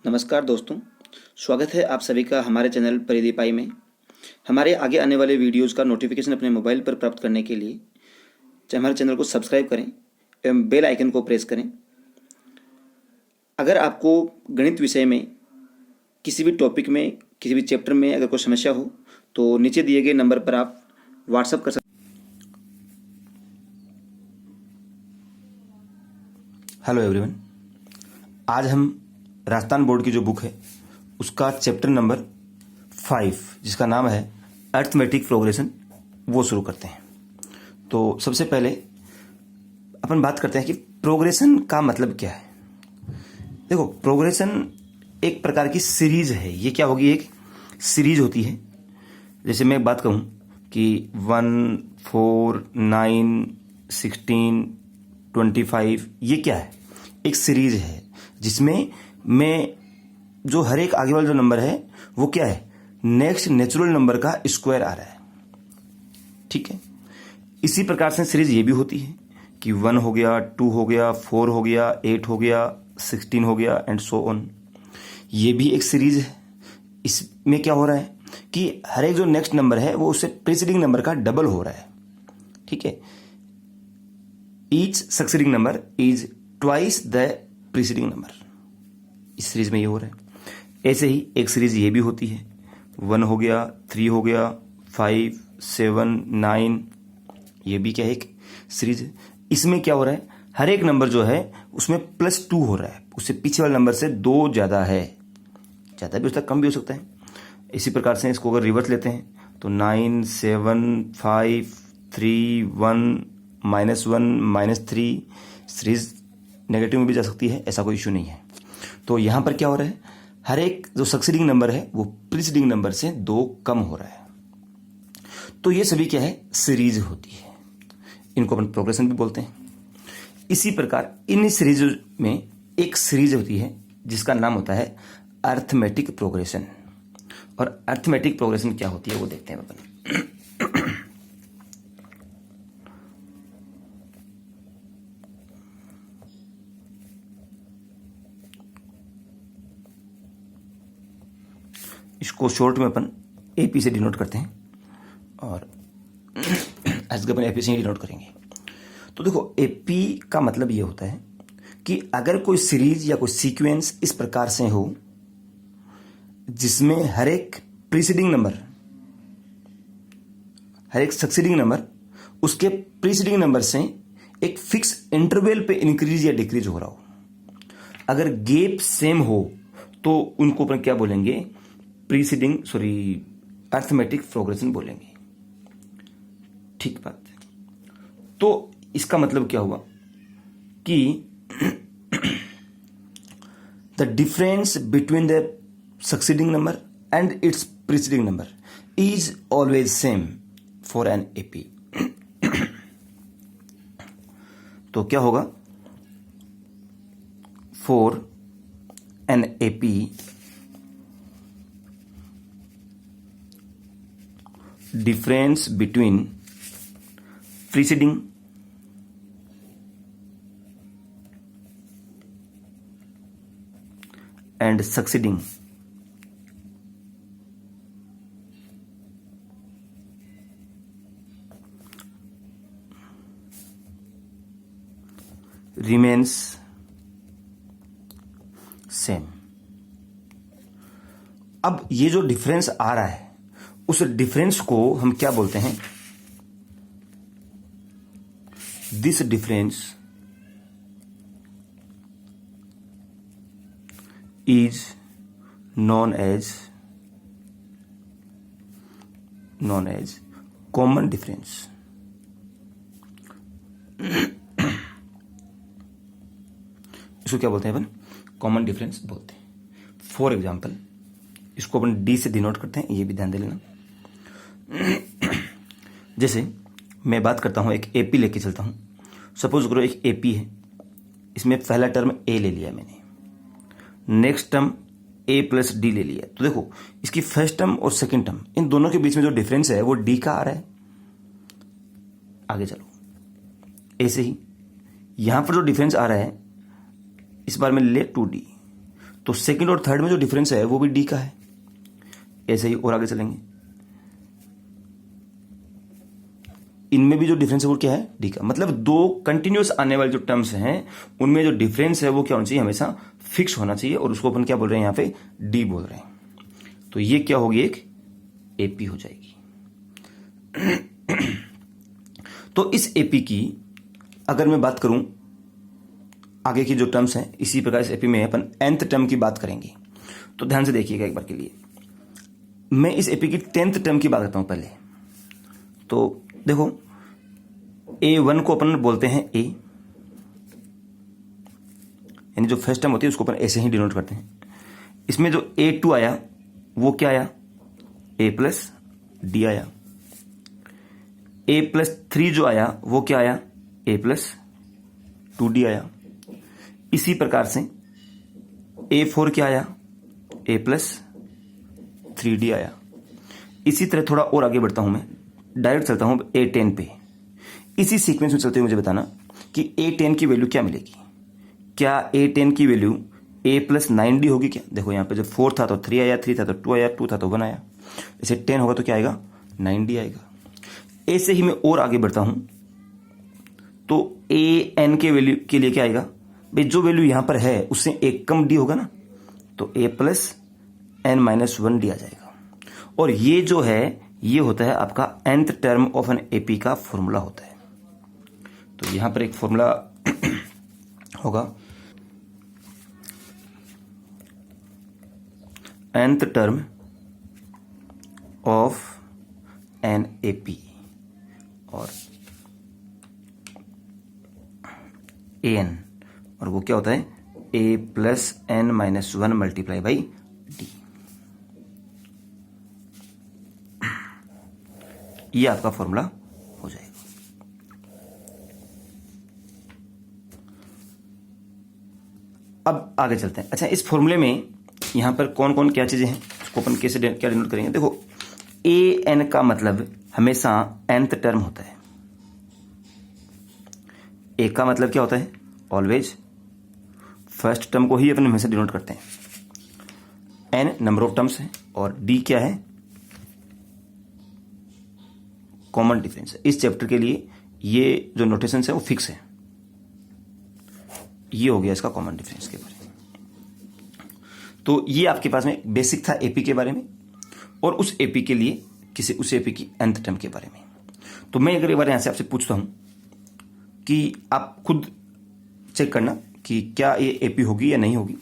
नमस्कार दोस्तों, स्वागत है आप सभी का हमारे चैनल परिधि पाई में। हमारे आगे आने वाले वीडियोज़ का नोटिफिकेशन अपने मोबाइल पर प्राप्त करने के लिए हमारे चैनल को सब्सक्राइब करें एवं बेल आइकन को प्रेस करें। अगर आपको गणित विषय में किसी भी टॉपिक में, किसी भी चैप्टर में अगर कोई समस्या हो तो नीचे दिए गए नंबर पर आप व्हाट्सएप कर सकते। हेलो एवरीवन, आज हम राजस्थान बोर्ड की जो बुक है उसका चैप्टर नंबर 5 जिसका नाम है अर्थमेटिक प्रोग्रेशन वो शुरू करते हैं। तो सबसे पहले अपन बात करते हैं कि प्रोग्रेशन का मतलब क्या है। देखो, प्रोग्रेशन एक प्रकार की सीरीज है। ये क्या होगी? एक सीरीज होती है। जैसे मैं बात कहूँ कि 1, 4, 9, 16, 25 ये क्या है? एक सीरीज है जिसमें में जो हर एक आगे वाला जो नंबर है वो क्या है? नेक्स्ट नेचुरल नंबर का स्क्वायर आ रहा है। ठीक है, इसी प्रकार से सीरीज ये भी होती है कि 1 हो गया, 2 हो गया, 4 हो गया, 8 हो गया, 16 हो गया एंड सो ऑन। ये भी एक सीरीज है। इसमें क्या हो रहा है कि हर एक जो नेक्स्ट नंबर है वो उससे प्रीसीडिंग नंबर का डबल हो रहा है। ठीक है, each succeeding number is twice the preceding number. इस सीरीज में ये हो रहा है। ऐसे ही एक सीरीज ये भी होती है, 1 हो गया, 3 हो गया, 5, 7, 9। ये भी क्या है? एक सीरीज है। इसमें क्या हो रहा है? हर एक नंबर जो है उसमें +2 हो रहा है, उससे पीछे वाले नंबर से 2 ज्यादा है। ज्यादा भी हो सकता है, कम भी हो सकता है। इसी प्रकार से इसको अगर रिवर्स लेते हैं तो 9, 7, 5, 3, 1, -1, -3। सीरीज नेगेटिव में भी जा सकती है, ऐसा कोई इश्यू नहीं है। तो यहां पर क्या हो रहा है? हर एक जो सक्सीडिंग नंबर है वो प्रीसीडिंग नंबर से 2 कम हो रहा है। तो ये सभी क्या है? सीरीज होती है। इनको अपन प्रोग्रेशन भी बोलते हैं। इसी प्रकार इन सीरीज में एक सीरीज होती है जिसका नाम होता है अर्थमेटिक प्रोग्रेशन। और अर्थमेटिक प्रोग्रेशन क्या होती है वो देखते हैं अपन। इसको शॉर्ट में अपन एपी से डिनोट करते हैं और आज अपन एपी से ही डिनोट करेंगे। तो देखो, एपी का मतलब ये होता है कि अगर कोई सीरीज या कोई सीक्वेंस इस प्रकार से हो जिसमें हर एक प्रीसीडिंग नंबर, हर एक सक्सीडिंग नंबर उसके प्रीसीडिंग नंबर से एक फिक्स इंटरवल पे इंक्रीज या डिक्रीज हो रहा हो। अगर गैप सेम हो तो उनको अपन क्या बोलेंगे? अर्थमेटिक प्रोग्रेशन बोलेंगे। ठीक बात। तो इसका मतलब क्या हुआ कि the difference between the succeeding number and it's preceding number is always same for an AP. तो क्या होगा? For an AP difference between preceding and succeeding remains same। अब ये जो डिफरेंस आ रहा है उस डिफरेंस को हम क्या बोलते हैं? This difference is known as common difference. इसको क्या बोलते हैं अपन? कॉमन डिफरेंस बोलते हैं। फॉर एग्जाम्पल, इसको अपन डी से डिनोट करते हैं, ये भी ध्यान दे लेना। जैसे मैं बात करता हूं, एक एपी लेके चलता हूं। सपोज करो एक एपी है, इसमें पहला टर्म ए ले लिया मैंने, नेक्स्ट टर्म ए प्लस डी ले लिया। तो देखो, इसकी फर्स्ट टर्म और सेकंड टर्म, इन दोनों के बीच में जो डिफरेंस है वो डी का आ रहा है। आगे चलो, ऐसे ही यहां पर जो डिफरेंस आ रहा है इस बार में ले 2D। तो सेकंड और थर्ड में जो डिफरेंस है वो भी डी का है। ऐसे ही और आगे चलेंगे, इनमें भी जो डिफरेंस है वो क्या है, डी का। मतलब दो कंटिन्यूअस आने वाले जो टर्म्स हैं उनमें जो डिफरेंस है वो क्या होना चाहिए, हमेशा फिक्स होना चाहिए, और उसको अपन क्या बोल रहे हैं यहाँ पे, डी बोल रहे हैं। तो ये क्या होगी, एक एपी हो जाएगी। तो इस एपी की अगर मैं बात करूं, आगे की जो टर्म्स हैं इसी प्रकार इस एपी में अपन nth टर्म की बात करेंगे। तो ध्यान से देखिएगा एक बार के लिए, मैं इस एपी की 10th टर्म की बात करता हूं पहले। तो देखो A1 को अपन बोलते हैं A, यानी जो फर्स्ट टर्म होती है उसको अपन ऐसे ही डिनोट करते हैं। इसमें जो A2 आया वो क्या आया, A प्लस डी आया। A+3 जो आया वो क्या आया, A+2D आया। इसी प्रकार से A4 क्या आया, A+3D आया। इसी तरह थोड़ा और आगे बढ़ता हूं मैं, डायरेक्ट चलता हूं A10 पे। इसी सीक्वेंस में चलते हुए मुझे बताना कि A10 की वैल्यू क्या मिलेगी। क्या A10 की वैल्यू A+9D होगी क्या। देखो यहां पे जब 4 था तो 3 आया, 3 था तो 2 आया, 2 था तो 1 आया। इसे 10 होगा तो क्या आएगा, 9D आएगा। ऐसे ही मैं और आगे बढ़ता हूं तो AN के वैल्यू के लिए क्या आएगा भाई, जो वैल्यू यहां पर है उससे एक कम D होगा ना, तो A+n-1D आ जाएगा। और ये जो है ये होता है आपका nth term of an AP का फॉर्मूला होता है। तो यहां पर एक फॉर्मूला होगा, nth term of an AP, और an, और वो क्या होता है, A+n-1 मल्टीप्लाई बाई डी। ये आपका फॉर्मूला हो जाएगा। अब आगे चलते हैं। अच्छा, इस फॉर्मूले में यहां पर कौन कौन क्या चीजें हैं उसको अपन कैसे क्या डिनोट करेंगे। देखो an का मतलब हमेशा nth टर्म होता है। ए का मतलब क्या होता है, ऑलवेज फर्स्ट टर्म को ही अपन हमेशा डिनोट करते हैं। n नंबर ऑफ टर्म्स है, और d क्या है, कॉमन डिफरेंस है। इस चैप्टर के लिए ये जो नोटेशन है वो फिक्स है। ये हो गया इसका कॉमन डिफरेंस के बारे में। तो ये आपके पास में बेसिक था एपी के बारे में, और उस एपी के लिए किसी उस एपी की nth टर्म के बारे में। तो मैं अगर एक बार यहां से आपसे पूछता हूं कि आप खुद चेक करना कि क्या ये एपी होगी या नहीं होगी।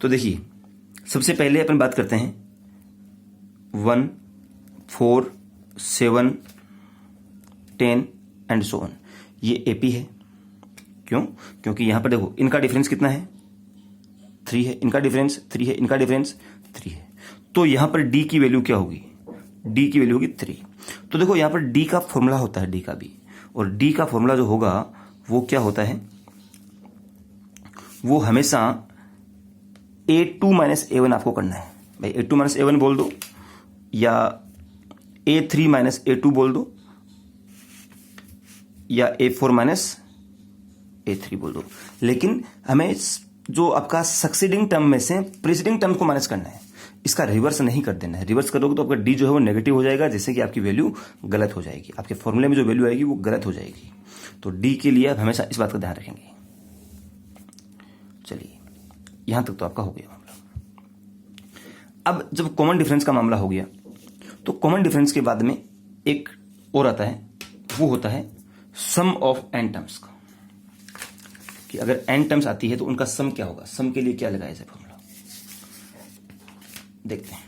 तो देखिए सबसे पहले अपन बात करते हैं 1, 4, 7, 10 एंड सो ऑन। ये एपी है। क्यों, क्योंकि यहां पर देखो इनका डिफरेंस कितना है, 3 है, इनका डिफरेंस 3 है, इनका डिफरेंस 3 है। तो यहां पर डी की वैल्यू क्या होगी, डी की वैल्यू होगी 3। तो देखो यहां पर डी का फॉर्मूला होता है, डी का भी, और डी का फॉर्मूला जो होगा वो क्या होता है, वो हमेशा A2-A1 आपको करना है। भाई A2-A1 बोल दो, या A3-A2 बोल दो, या A4-A3 बोल दो। लेकिन हमें जो आपका सक्सीडिंग टर्म में से प्रीसीडिंग टर्म को माइनस करना है, इसका रिवर्स नहीं कर देना है। रिवर्स करोगे तो आपका डी जो है वो नेगेटिव हो जाएगा, जिससे कि आपकी वैल्यू गलत हो जाएगी, आपके फॉर्मूले में जो वैल्यू आएगी वो गलत हो जाएगी। तो डी के लिए आप हमेशा इस बात का ध्यान रखेंगे। चलिए यहां तक तो आपका हो गया मामला। अब जब कॉमन डिफरेंस का मामला हो गया, तो कॉमन डिफरेंस के बाद में एक और आता है, वो होता है सम ऑफ एन टर्म्स का, कि अगर एन टर्म्स आती है तो उनका सम क्या होगा। सम के लिए क्या लगाया जाए फॉर्मूला, देखते हैं।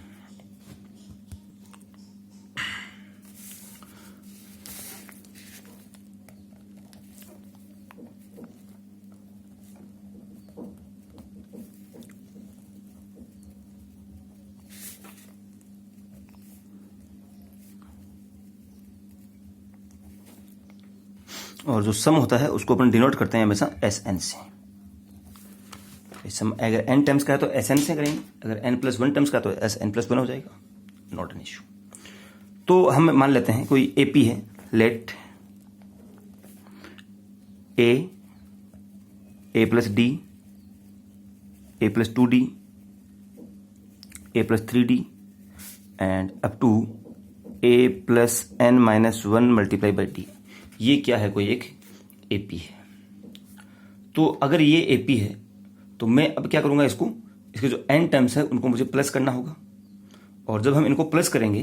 और जो सम होता है उसको अपन डिनोट करते हैं हमेशा एस एन से। सम अगर n टर्म्स का है तो एस एन से करेंगे, अगर n+1 टर्म्स का तो एस n+1 हो जाएगा, नॉट एन इश्यू। तो हम मान लेते हैं कोई एपी है, let A+D A plus 2d, A plus 3d and up to A plus n minus 1 multiply by D. ये क्या है? कोई एक एपी है। तो अगर ये एपी है तो मैं अब क्या करूंगा, इसके जो n टर्म्स है उनको मुझे प्लस करना होगा, और जब हम इनको प्लस करेंगे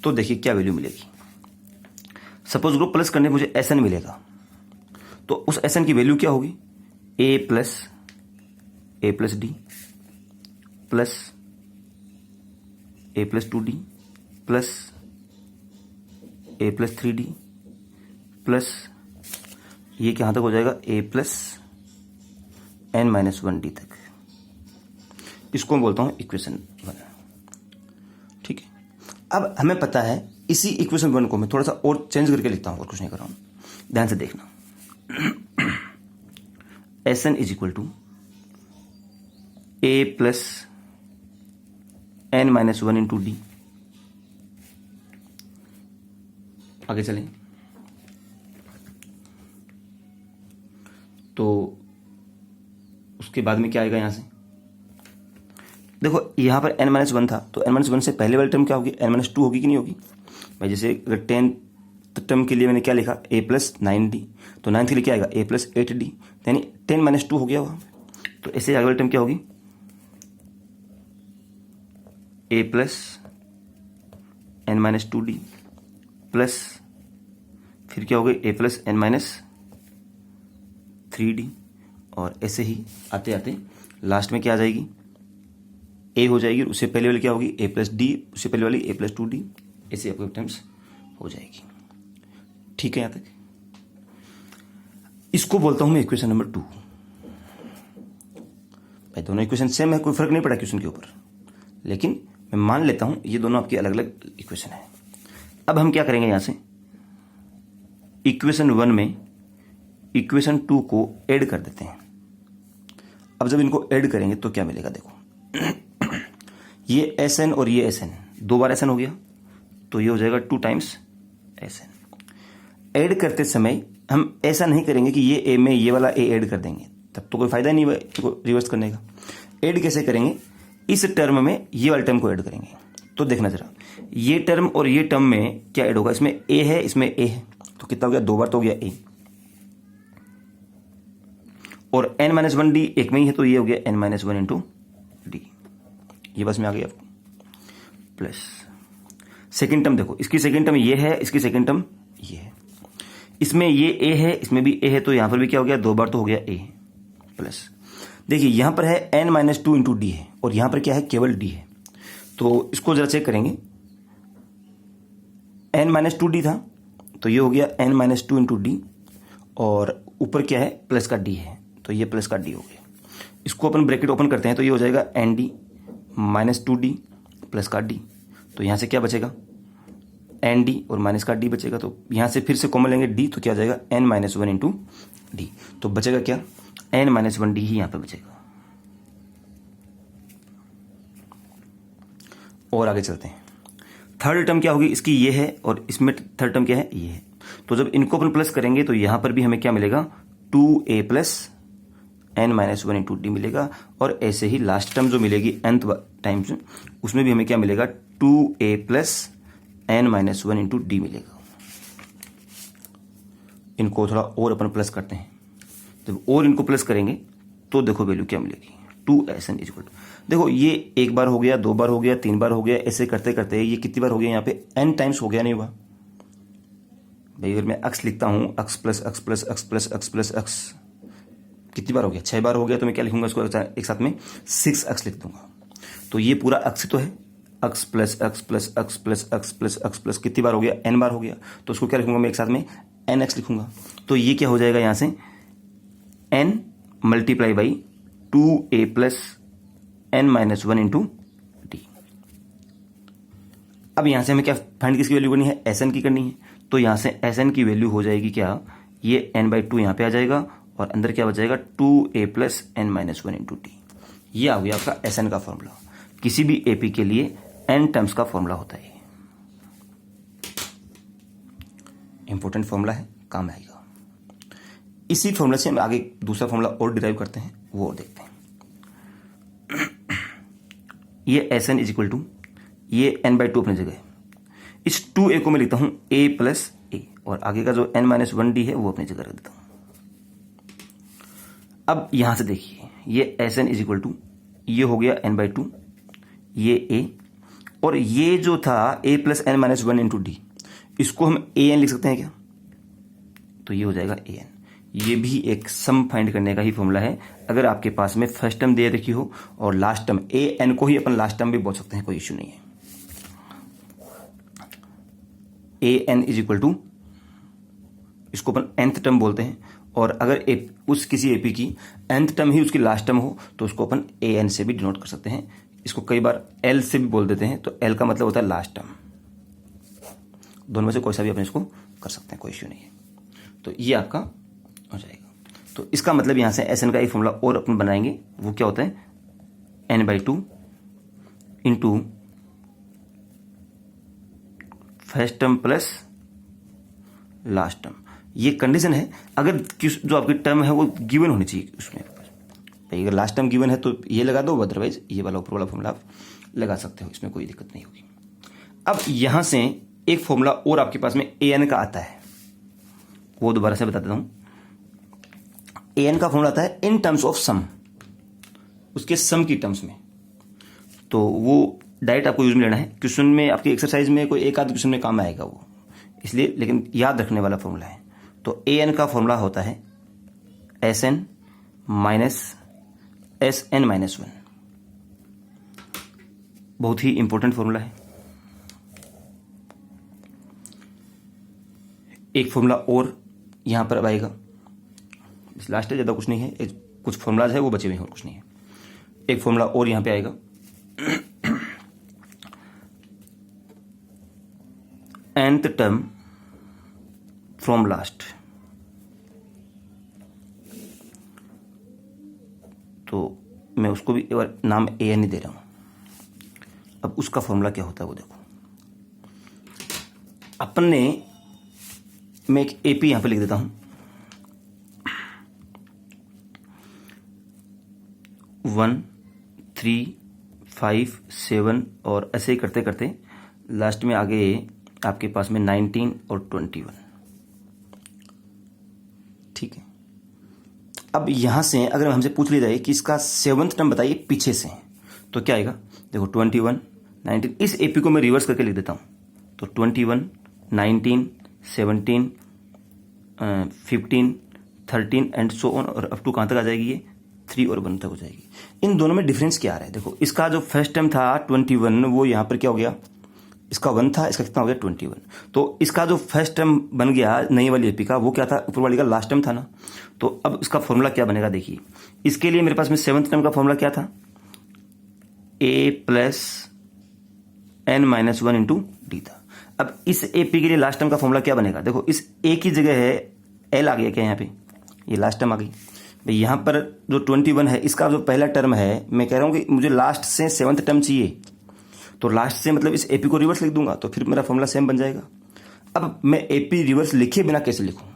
तो देखिए क्या वैल्यू मिलेगी। सपोज ग्रुप प्लस करने मुझे Sn मिलेगा, तो उस Sn की वैल्यू क्या होगी? a plus D plus a plus 2d plus a plus 3d plus ये कहाँ तक हो जाएगा? a plus n minus 1d तक। इसको मैं बोलता हूं इक्वेशन 1। ठीक है, अब हमें पता है इसी इक्वेशन 1 को मैं थोड़ा सा और चेंज करके लिखता हूं, और कुछ नहीं कर रहा हूं, ध्यान से देखना। Sn is equal to a plus n minus 1 into D. आगे चलें तो उसके बाद में क्या आएगा? यहां से देखो, यहां पर n माइनस 1 था, तो n माइनस 1 से पहले वाली टर्म क्या होगी? n माइनस 2 होगी कि नहीं होगी भाई? जैसे अगर 10th टर्म के लिए मैंने क्या लिखा? a प्लस 9d, तो 9th के लिए क्या आएगा? a प्लस 8d, यानी 10 माइनस 2 हो गया वहां। तो ऐसे आगे वाली टर्म क्या होगी? a plus n minus 2d plus फिर क्या हो गई? a plus n minus 3d, और ऐसे ही आते आते लास्ट में क्या आ जाएगी? a हो जाएगी, उससे पहले वाली क्या होगी? a प्लस डी, उससे पहले वाली a प्लस 2d, ऐसे आपको टर्म्स हो जाएगी। ठीक है, यहां तक। इसको बोलता हूं मैं इक्वेशन नंबर 2। भाई दोनों इक्वेशन सेम है, कोई फर्क नहीं पड़ा क्वेश्चन के ऊपर, लेकिन मैं मान लेता हूं ये दोनों आपकी अलग अलग इक्वेशन है। अब हम क्या करेंगे? यहां से इक्वेशन 1 में इक्वेशन 2 को ऐड कर देते हैं। अब जब इनको ऐड करेंगे तो क्या मिलेगा? देखो, ये Sn और ये Sn, 2 बार Sn हो गया, तो ये हो जाएगा 2 टाइम्स Sn। ऐड करते समय हम ऐसा नहीं करेंगे कि ये a में ये वाला a ऐड कर देंगे, तब तो कोई फायदा नहीं इसको रिवर्स करने का। ऐड कैसे करेंगे? इस टर्म में ये वाले टर्म को ऐड करेंगे। तो देखना जरा, ये टर्म और ये टर्म में क्या ऐड होगा? इसमें a है, इसमें a है, तो कितना हो गया? 2 बार तो हो गया a, और n माइनस 1d एक में ही है, तो ये हो गया n माइनस 1 इंटू डी। ये बस में आ गया आपको, प्लस सेकेंड टर्म। देखो, इसकी सेकेंड टर्म ये है, इसकी सेकेंड टर्म ये है, इसमें ये a है, इसमें भी a है, तो यहां पर भी क्या हो गया? 2 बार तो हो गया a, प्लस देखिए यहां पर है n माइनस 2 इंटू डी है, और यहां पर क्या है? केवल d है। तो इसको जरा चेक करेंगे, n माइनस 2d था, तो ये हो गया n माइनस 2 इंटू डी, और ऊपर क्या है? प्लस का d है, तो ये प्लस का d हो गया। इसको अपन ब्रैकेट ओपन करते हैं, तो ये हो जाएगा nd माइनस 2d प्लस का d। तो यहां से क्या बचेगा? nd और माइनस का d बचेगा, तो यहां से फिर से कॉमन लेंगे d, तो क्या हो जाएगा? n minus 1 into D. तो बचेगा क्या? n माइनस 1d ही यहां पे बचेगा। और आगे चलते हैं। थर्ड टर्म क्या होगी? इसकी ये है, और इसमें थर्ड टर्म क्या है? ये है। तो जब इनको अपन प्लस करेंगे तो यहां पर भी हमें क्या मिलेगा? 2a plus n minus 1 into D मिलेगा, और ऐसे ही लास्ट टर्म जो मिलेगी nth टाइम्स, उसमें भी हमें क्या मिलेगा? 2a plus n minus 1 into D मिलेगा। इनको थोड़ा और अपन प्लस करते हैं। जब और इनको प्लस करेंगे तो देखो वैल्यू क्या मिलेगी? 2Sn इज इक्वल टू, देखो ये 1 बार हो गया, 2 बार हो गया, 3 बार हो गया, ऐसे करते करते ये कितनी बार हो गया? यहाँ पे n टाइम्स हो गया, नहीं हुआ भाई? अगर मैं x लिखता हूं, x plus x plus x plus x plus x, कितनी बार हो गया? 6 बार हो गया, तो मैं क्या लिखूंगा इसको एक साथ में? 6x लिख दूंगा। तो ये पूरा x तो है, x plus x plus x plus x plus x plus कितनी बार हो गया? n बार हो गया, तो उसको क्या लिखूंगा मैं? एक साथ में nx लिखूंगा। तो ये क्या हो जाएगा? यहां से n multiply by 2a plus n minus 1 into D. अब यहां से हमें क्या फाइंड किसकी वैल्यू करनी है? Sn की करनी है। तो यहां से Sn की वैल्यू हो जाएगी क्या? ये n बाई 2 यहां पे आ जाएगा, और अंदर क्या बचेगा? 2a plus n minus 1 into D. ये आ गया आपका Sn का फॉर्मूला। किसी भी एपी के लिए n टर्म्स का फॉर्मूला होता है। इंपॉर्टेंट फॉर्मूला है, काम आएगा। इसी फॉर्मूला से हम आगे दूसरा फॉर्मूला और डिराइव करते हैं, वो और देखते हैं। ये S N is equal to ये n/2 अपनी जगह है। इस 2a को मैं लिखता हूं a प्लस ए, और आगे का जो n-1d है वो अपनी जगह रख देता हूं। अब यहां से देखिए, ये S N is equal to ये हो गया n/2, ये a, और ये जो था a plus n-1 into D, इसको हम an लिख सकते हैं क्या? तो ये हो जाएगा an। ये भी एक सम फाइंड करने का ही फॉर्मूला है। अगर आपके पास में फर्स्ट टर्म दे रखी हो और लास्ट टर्म, an को ही अपन लास्ट टर्म भी बोल सकते हैं, कोई इश्यू नहीं है। an इज इक्वल टू, इसको अपन nth टर्म बोलते हैं, और अगर उस किसी एपी की nth टर्म ही उसकी लास्ट टर्म हो तो उसको अपन an से भी डिनोट कर सकते हैं। इसको कई बार l से भी बोल देते हैं, तो l का मतलब होता है लास्ट टर्म। दोनों में से कोई सा भी अपन इसको कर सकते हैं, कोई इश्यू नहीं है। तो ये आपका हो जाएगा। तो इसका मतलब यहां से एस एन का एक फॉर्मूला और अपन बनाएंगे, वो क्या होता है n/2 into first term plus last term. ये कंडीशन है, अगर जो आपकी टर्म है वो गिवन होनी चाहिए उसमें। भाई अगर लास्ट टर्म गिवन है तो ये लगा दो, अदरवाइज ये वाला ऊपर वाला फॉर्मूला आप लगा सकते हो, इसमें कोई दिक्कत नहीं होगी। अब यहां से एक फॉर्मूला और आपके पास में an का आता है, वो दोबारा से बता देता हूं। an का फॉर्मूला आता है इन टर्म्स ऑफ सम, उसके सम की टर्म्स में। तो वो डायरेक्ट आपको यूज में लेना है। क्वेश्चन में आपकी एक्सरसाइज में कोई एक आध क्वेश्चन में काम आएगा वो, इसलिए, लेकिन याद रखने वाला फॉर्मूला है। तो an का फॉर्मूला होता है Sn माइनस Sn-1। बहुत ही इंपॉर्टेंट फॉर्मूला है। एक फॉर्मूला और यहां पर अब आएगा, इस लास्ट है, ज्यादा कुछ नहीं है, कुछ फॉर्मूलाज है वो बचे हुए हैं और कुछ नहीं है। एक फॉर्मूला और यहां पे आएगा, nth टर्म फ्रॉम लास्ट। तो मैं उसको भी एक बार नाम an ही दे रहा हूं। अब उसका फॉर्मूला क्या होता है वो देखो। अपन ने, मैं एक एपी यहां पे लिख देता हूं, 1, 3, 5, 7 और ऐसे ही करते करते लास्ट में आगे आपके पास में 19 और 21। ठीक है। अब यहां से अगर हमसे पूछ लिया जाए कि इसका 7th टर्म बताइए पीछे से, तो क्या आएगा? देखो 21, 19, इस एपी को मैं रिवर्स करके लिख देता हूं। तो 21, 19, 17, 15, 13 एंड सो ऑन, और अप टू कहां तक आ जाएगी? ये 3 और 1 तक हो जाएगी। इन दोनों में डिफरेंस क्या आ रहा है? देखो इसका जो फर्स्ट टर्म था 21, वो यहां पर क्या हो गया? इसका 1 था, इसका कितना हो गया? 21। तो इसका जो फर्स्ट टर्म बन गया नई वाली एपी का, वो क्या था? ऊपर वाली का लास्ट टर्म था ना। तो अब इसका फॉर्मूला क्या बनेगा देखिए। इसके लिए मेरे पास में 7th टर्म का फॉर्मूला क्या था? a plus n-1 into D था। अब इस एपी के लिए लास्ट टर्म का फॉर्मूला क्या बनेगा? देखो इस a की जगह है l आ गया क्या यहाँ पे? ये लास्ट टर्म आ गई। भाई यहाँ पर जो 21 है, इसका जो पहला टर्म है, मैं कह रहा हूं कि मुझे लास्ट से 7th टर्म चाहिए, तो लास्ट से मतलब इस एपी को रिवर्स लिख दूंगा, तो फिर मेरा फॉर्मूला सेम बन जाएगा। अब मैं एपी रिवर्स लिखे बिना कैसे लिखूं?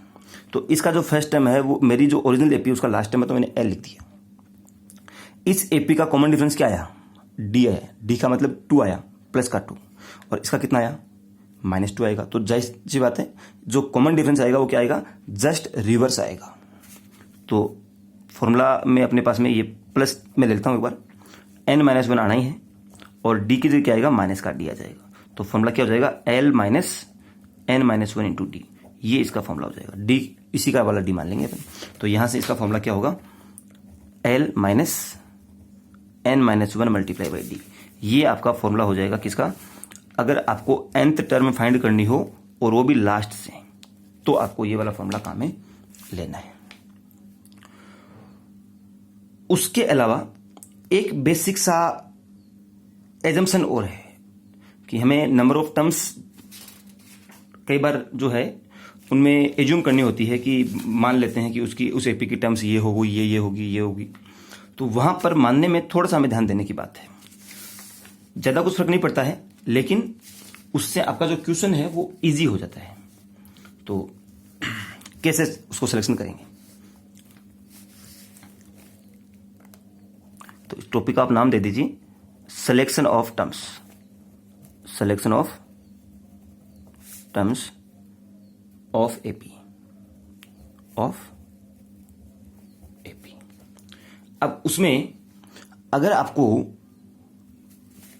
तो इसका जो फर्स्ट टर्म है, वो मेरी जो ओरिजिनल एपी उसका लास्ट टर्म है, तो मैंने एल लिख दिया। इस एपी का कॉमन डिफरेंस क्या आया? डी आया। डी का मतलब 2 आया, प्लस का 2, और इसका कितना आया? -2 आएगा। तो जाहिर सी बात है, जो कॉमन डिफरेंस आएगा वो क्या आएगा? जस्ट रिवर्स आएगा। तो फॉर्मूला में अपने पास में ये प्लस में ले लेता हूं एक बार, n-1 आना ही है, और डी की जगह क्या आएगा? माइनस का डी आ जाएगा। तो फॉर्मूला क्या हो जाएगा? l minus n-1 into D. ये इसका फॉर्मूला हो जाएगा। डी इसी का वाला डी मान लेंगे अपन। तो यहां से इसका फॉर्मूला क्या होगा? l minus n-1 multiply by D. ये आपका फॉर्मूला हो जाएगा किसका? अगर आपको nth टर्म फाइंड करनी हो और वो भी लास्ट से, तो आपको ये वाला फॉर्मूला काम में लेना है। उसके अलावा एक बेसिक सा एजम्पशन और है कि हमें नंबर ऑफ टर्म्स कई बार जो है उनमें एज्यूम करनी होती है, कि मान लेते हैं कि उसकी उस एपी की टर्म्स ये होगी, ये होगी, ये होगी। तो वहां पर मानने में थोड़ा सा हमें ध्यान देने की बात है। ज्यादा कुछ फर्क नहीं पड़ता है, लेकिन उससे आपका जो क्वेश्चन है वो इजी हो जाता है। तो कैसे उसको सिलेक्शन करेंगे? तो इस टॉपिक का आप नाम दे दीजिए selection of terms, selection of terms of AP, of AP. अब उसमें अगर आपको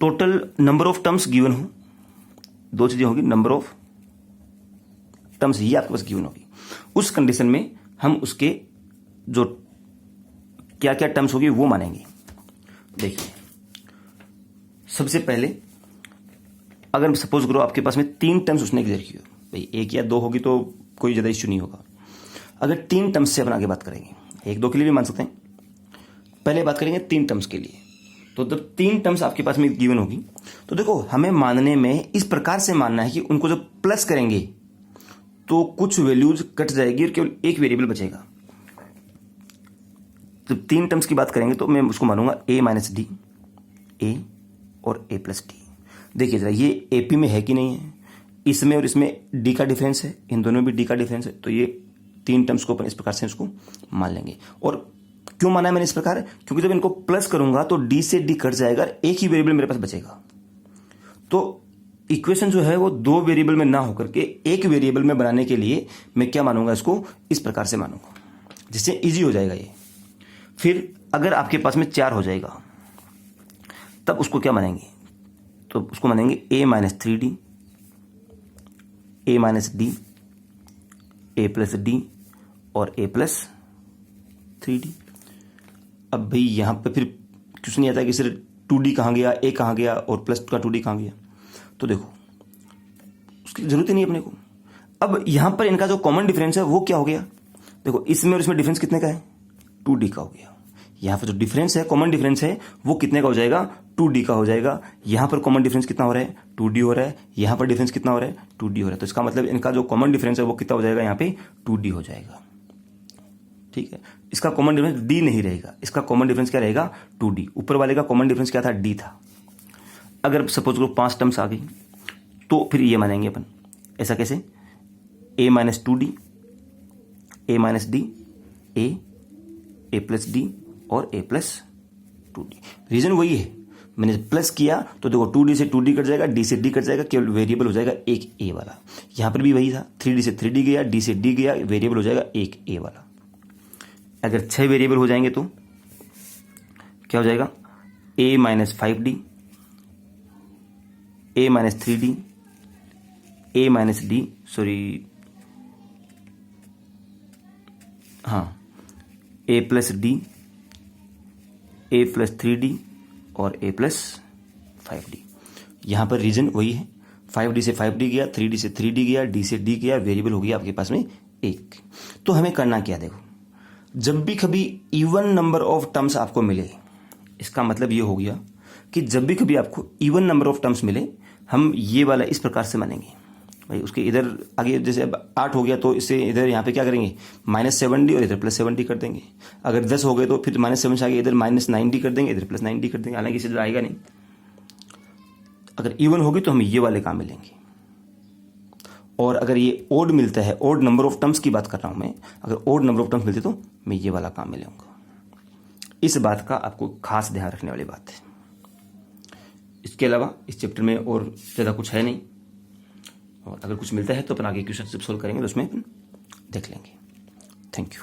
total number of terms given हो, दो चीजें होगी, नंबर ऑफ टर्म्स ही आपके पास गिवन होगी, उस कंडीशन में हम उसके जो क्या क्या टर्म्स होगी वो मानेंगे। देखिए सबसे पहले अगर सपोज करो आपके पास में 3 टर्म्स उसने दे रखी हो, भाई 1 या 2 होगी तो कोई ज्यादा इश्यू नहीं होगा। अगर 3 टर्म्स से अपन आगे बात करेंगे, 1-2 के लिए भी मान सकते हैं, पहले बात करेंगे 3 टर्म्स के लिए। तो जब 3 टर्म्स आपके पास में गिवन होगी तो देखो हमें मानने में इस प्रकार से मानना है कि उनको जब प्लस करेंगे तो कुछ वैल्यूज कट जाएगी और केवल एक वेरिएबल बचेगा। जब 3 टर्म्स की बात करेंगे तो मैं उसको मानूंगा a माइनस डी, ए और a प्लस डी। देखिए जरा ये एपी में है कि नहीं है, इसमें और इसमें डी का डिफरेंस है, इन दोनों में डी का डिफरेंस है, तो ये 3 टर्म्स को अपन इस प्रकार से इसको मान लेंगे। और क्यों माना है मैंने इस प्रकार, क्योंकि जब इनको प्लस करूंगा तो डी से डी कट जाएगा, एक ही वेरिएबल मेरे पास बचेगा। तो इक्वेशन जो है वो 2 वेरिएबल में ना होकर के एक वेरिएबल में बनाने के लिए मैं क्या मानूंगा, इसको इस प्रकार से मानूंगा, जिससे इजी हो जाएगा ये। फिर अगर आपके पास में 4 हो जाएगा तब उसको क्या मानेंगे, तो उसको मानेंगे a minus 3d, a minus D, a plus D और a प्लस 3d। अब भाई यहां पे फिर क्वेश्चन नहीं आता कि सिर्फ 2d कहां गया, a कहां गया और प्लस का 2d कहां गया, तो देखो उसकी जरूरत ही नहीं अपने को। अब यहां पर इनका जो कॉमन डिफरेंस है वो क्या हो गया, देखो इसमें और इसमें डिफरेंस कितने का है, 2d का हो गया। यहां पर जो डिफरेंस है, कॉमन डिफरेंस है, वो कितने का हो जाएगा, 2d का हो जाएगा। यहां पर कॉमन डिफरेंस कितना हो रहा है, 2d हो रहा है। यहां पर डिफरेंस कितना हो रहा है, 2d हो रहा है। तो इसका मतलब इनका जो कॉमन डिफरेंस है वो कितना हो जाएगा, यहां पे 2d हो जाएगा। ठीक है, इसका कॉमन डिफरेंस d नहीं रहेगा, इसका कॉमन डिफरेंस क्या रहेगा, 2d। ऊपर वाले का कॉमन डिफरेंस क्या था, d था। अगर सपोज करो 5 टर्म्स आ गई तो फिर ये मानेंगे अपन, ऐसा कैसे, a minus 2d, a minus D, a plus D और a प्लस 2d। रीजन वही है, मैंने प्लस किया तो देखो 2d से 2d कट जाएगा, d से d कट जाएगा, केवल वेरिएबल हो जाएगा एक a वाला। यहां पर भी वही था, 3d से 3d गया, d से d गया, वेरिएबल हो जाएगा एक a वाला। अगर 6 वेरिएबल हो जाएंगे तो क्या हो जाएगा, a minus 5d, a minus 3d, a minus D, a plus D, a plus 3d और a प्लस 5d। यहां पर रीजन वही है, 5d से 5d गया, 3d से 3d गया, d से d गया, वेरिएबल हो गया आपके पास में एक। तो हमें करना क्या, देखो जब भी कभी इवन नंबर ऑफ टर्म्स आपको मिले, इसका मतलब ये हो गया कि जब भी कभी आपको इवन नंबर ऑफ टर्म्स मिले, हम ये वाला इस प्रकार से मानेंगे। भाई उसके इधर आगे जैसे अब 8 हो गया तो इससे इधर यहाँ पे क्या करेंगे, -7d और इधर +7d कर देंगे। अगर 10 हो गए तो फिर -7 से आगे इधर -9d कर देंगे, इधर +9d कर देंगे। हालांकि इसे इधर आएगा नहीं। अगर इवन होगी तो हमें ये वाले काम मिलेंगे। और अगर ये ओड मिलता है, ओड नंबर ऑफ टर्म्स की बात कर रहा हूं मैं, अगर ओड नंबर ऑफ टर्म्स मिलते तो मैं ये वाला काम मिलूंगा। इस बात का आपको खास ध्यान रखने वाली बात है। इसके अलावा इस चैप्टर में और ज़्यादा कुछ है नहीं, और अगर कुछ मिलता है तो अपन आगे क्वेश्चन सोल्व करेंगे, तो उसमें अपन देख लेंगे। Thank you.